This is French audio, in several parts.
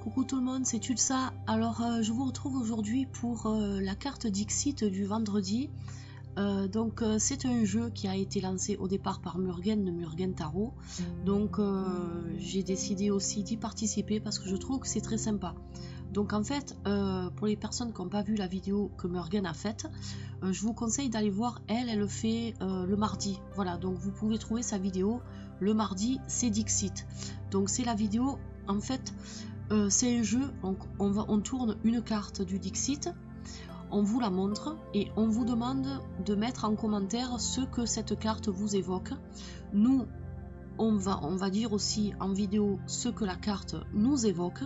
Coucou tout le monde, c'est Tulsa. Alors je vous retrouve aujourd'hui pour la carte Dixit du vendredi. C'est un jeu qui a été lancé au départ par Murgen de Murgen Tarot. Donc j'ai décidé aussi d'y participer parce que je trouve que c'est très sympa. Donc en fait, pour les personnes qui n'ont pas vu la vidéo que Murgen a faite, je vous conseille d'aller voir, elle le fait le mardi. Voilà, donc vous pouvez trouver sa vidéo le mardi, c'est Dixit. Donc c'est la vidéo, en fait, c'est un jeu, on tourne une carte du Dixit, on vous la montre et on vous demande de mettre en commentaire ce que cette carte vous évoque. Nous, on va dire aussi en vidéo ce que la carte nous évoque.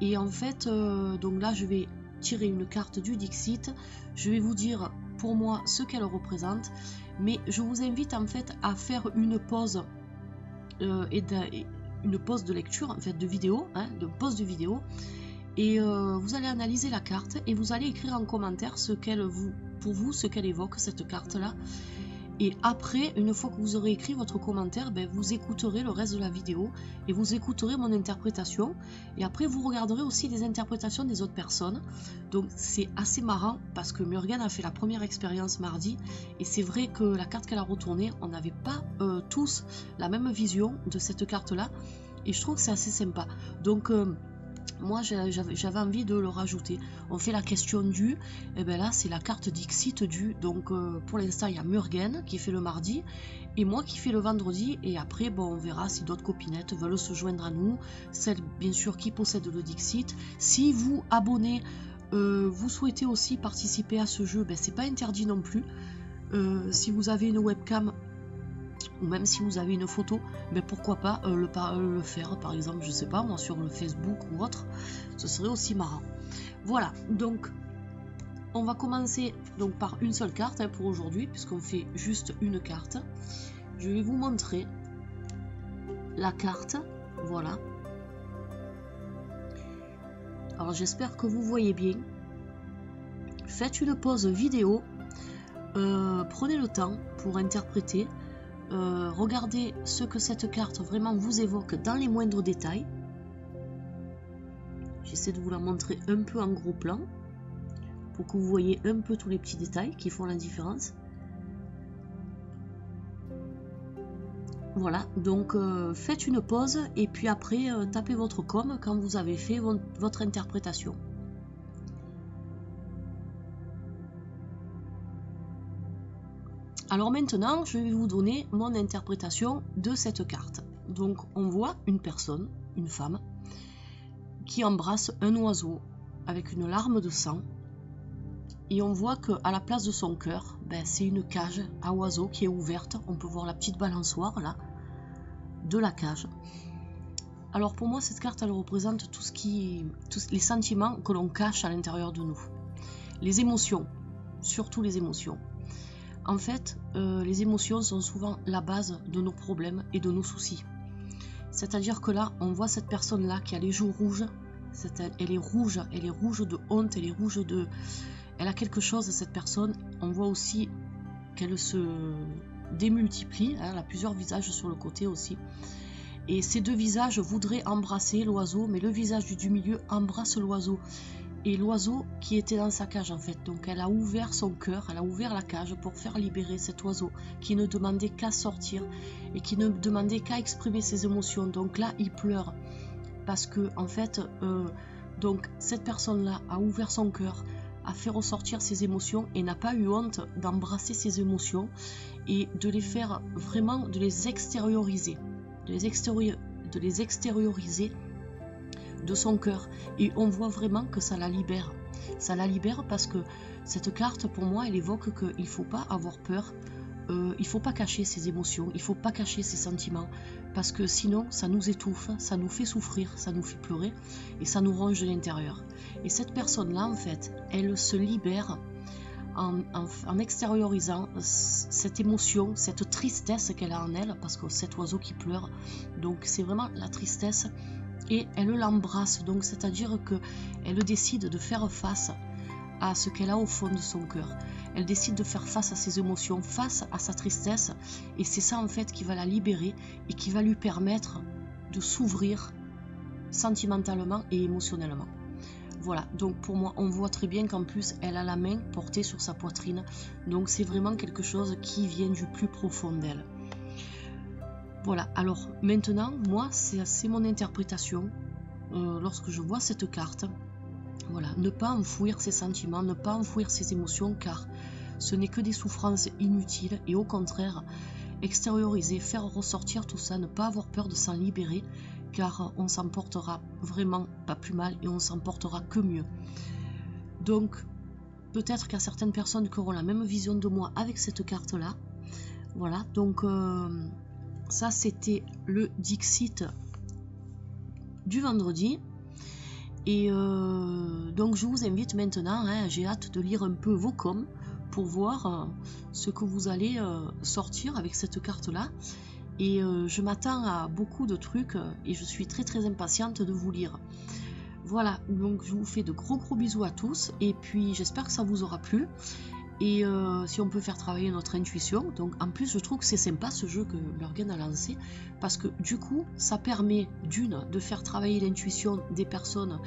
Et en fait, donc là je vais tirer une carte du Dixit, je vais vous dire pour moi ce qu'elle représente, mais je vous invite en fait à faire une pause une pause de lecture, en fait de vidéo, de pause de vidéo, et vous allez analyser la carte et vous allez écrire en commentaire ce qu'elle pour vous ce qu'elle évoque, cette carte là. Et après, une fois que vous aurez écrit votre commentaire, vous écouterez le reste de la vidéo et vous écouterez mon interprétation. Et après, vous regarderez aussi les interprétations des autres personnes. Donc, c'est assez marrant parce que Murgen a fait la première expérience mardi. Et c'est vrai que la carte qu'elle a retournée, on n'avait pas tous la même vision de cette carte-là. Et je trouve que c'est assez sympa. Donc, moi j'avais envie de le rajouter. On fait la question du, et bien là c'est la carte Dixit du. Donc pour l'instant il y a Murgen qui fait le mardi et moi qui fais le vendredi, et après bon on verra si d'autres copinettes veulent se joindre à nous, celles bien sûr qui possèdent le Dixit. Si vous abonnez, vous souhaitez aussi participer à ce jeu, c'est pas interdit non plus. Si vous avez une webcam ou même si vous avez une photo, pourquoi pas le faire, par exemple, je sais pas moi, sur le Facebook ou autre, ce serait aussi marrant. Voilà, donc on va commencer donc par une seule carte pour aujourd'hui, puisqu'on fait juste une carte. Je vais vous montrer la carte, voilà. Alors j'espère que vous voyez bien. Faites une pause vidéo, prenez le temps pour interpréter. Regardez ce que cette carte vraiment vous évoque dans les moindres détails. J'essaie de vous la montrer un peu en gros plan pour que vous voyez un peu tous les petits détails qui font la différence. Voilà, donc faites une pause et puis après tapez votre com quand vous avez fait votre interprétation. Alors maintenant, je vais vous donner mon interprétation de cette carte. Donc on voit une personne, une femme, qui embrasse un oiseau avec une larme de sang. Et on voit qu'à la place de son cœur, c'est une cage à oiseaux qui est ouverte. On peut voir la petite balançoire là, de la cage. Alors pour moi, cette carte, elle représente tous les sentiments que l'on cache à l'intérieur de nous. Les émotions, surtout les émotions. En fait, les émotions sont souvent la base de nos problèmes et de nos soucis. C'est-à-dire que là, on voit cette personne-là qui a les joues rouges. Elle est rouge de honte, elle a quelque chose, cette personne. On voit aussi qu'elle se démultiplie, elle a plusieurs visages sur le côté aussi. Et ces deux visages voudraient embrasser l'oiseau, mais le visage du milieu embrasse l'oiseau. Et l'oiseau qui était dans sa cage en fait. Donc elle a ouvert son cœur, elle a ouvert la cage pour faire libérer cet oiseau qui ne demandait qu'à sortir et qui ne demandait qu'à exprimer ses émotions. Donc là il pleure parce que en fait donc cette personne là a ouvert son cœur, a fait ressortir ses émotions et n'a pas eu honte d'embrasser ses émotions et de les faire vraiment, de les extérioriser, de les extérioriser de son cœur. Et on voit vraiment que ça la libère. Ça la libère parce que cette carte, pour moi, elle évoque qu'il ne faut pas avoir peur, il ne faut pas cacher ses émotions, il ne faut pas cacher ses sentiments, parce que sinon, ça nous étouffe, ça nous fait souffrir, ça nous fait pleurer, et ça nous ronge de l'intérieur. Et cette personne-là, en fait, elle se libère en extériorisant cette émotion, cette tristesse qu'elle a en elle, parce que cet oiseau qui pleure, donc c'est vraiment la tristesse. Et elle l'embrasse, donc c'est-à-dire qu'elle décide de faire face à ce qu'elle a au fond de son cœur. Elle décide de faire face à ses émotions, face à sa tristesse, et c'est ça en fait qui va la libérer et qui va lui permettre de s'ouvrir sentimentalement et émotionnellement. Voilà, donc pour moi, on voit très bien qu'en plus, elle a la main portée sur sa poitrine. Donc c'est vraiment quelque chose qui vient du plus profond d'elle. Voilà, alors maintenant, moi, c'est mon interprétation. Lorsque je vois cette carte, voilà, ne pas enfouir ses sentiments, ne pas enfouir ses émotions, car ce n'est que des souffrances inutiles, et au contraire, extérioriser, faire ressortir tout ça, ne pas avoir peur de s'en libérer, car on s'en portera vraiment pas plus mal et on s'en portera que mieux. Donc, peut-être qu'il y a certaines personnes qui auront la même vision de moi avec cette carte-là. Voilà, donc ça c'était le Dixit du vendredi. Et donc je vous invite maintenant, hein, j'ai hâte de lire un peu vos coms pour voir ce que vous allez sortir avec cette carte-là. Et je m'attends à beaucoup de trucs et je suis très impatiente de vous lire. Voilà, donc je vous fais de gros bisous à tous et puis j'espère que ça vous aura plu. Et si on peut faire travailler notre intuition, donc en plus je trouve que c'est sympa ce jeu que Lurgen a lancé, parce que du coup ça permet de faire travailler l'intuition des personnes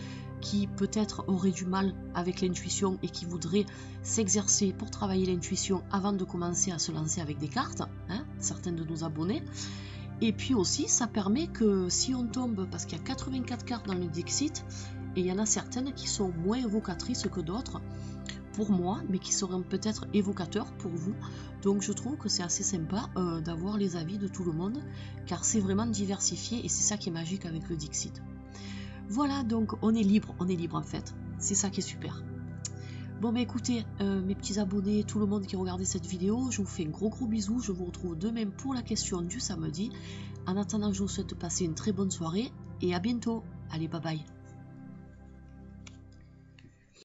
qui peut-être auraient du mal avec l'intuition et qui voudraient s'exercer pour travailler l'intuition avant de commencer à se lancer avec des cartes, hein, certains de nos abonnés. Et puis aussi ça permet que si on tombe, parce qu'il y a 84 cartes dans le Dixit, et il y en a certaines qui sont moins évocatrices que d'autres, pour moi, mais qui seront peut-être évocateurs pour vous. Donc je trouve que c'est assez sympa d'avoir les avis de tout le monde, car c'est vraiment diversifié et c'est ça qui est magique avec le Dixit. Voilà, donc on est libre en fait. C'est ça qui est super. Bon bah écoutez, mes petits abonnés, tout le monde qui a regardé cette vidéo, je vous fais un gros bisous. Je vous retrouve demain pour la question du samedi. En attendant, je vous souhaite de passer une très bonne soirée et à bientôt. Allez, bye bye.